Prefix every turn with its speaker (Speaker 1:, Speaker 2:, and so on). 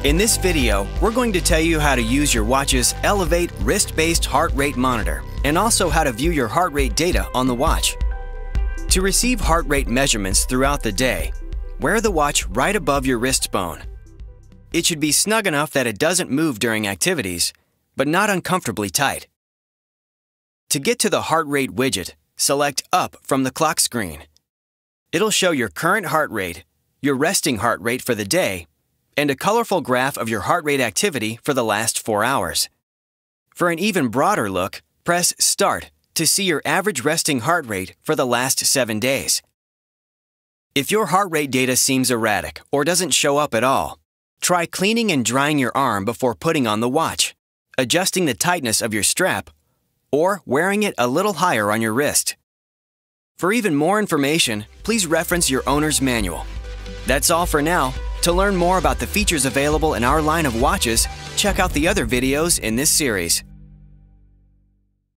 Speaker 1: In this video, we're going to tell you how to use your watch's Elevate wrist-based heart rate monitor and also how to view your heart rate data on the watch. To receive heart rate measurements throughout the day, wear the watch right above your wrist bone. It should be snug enough that it doesn't move during activities, but not uncomfortably tight. To get to the heart rate widget, select Up from the clock screen. It'll show your current heart rate, your resting heart rate for the day, and a colorful graph of your heart rate activity for the last 4 hours. For an even broader look, press Start to see your average resting heart rate for the last 7 days. If your heart rate data seems erratic or doesn't show up at all, try cleaning and drying your arm before putting on the watch, adjusting the tightness of your strap, or wearing it a little higher on your wrist. For even more information, please reference your owner's manual. That's all for now. To learn more about the features available in our line of watches, check out the other videos in this series.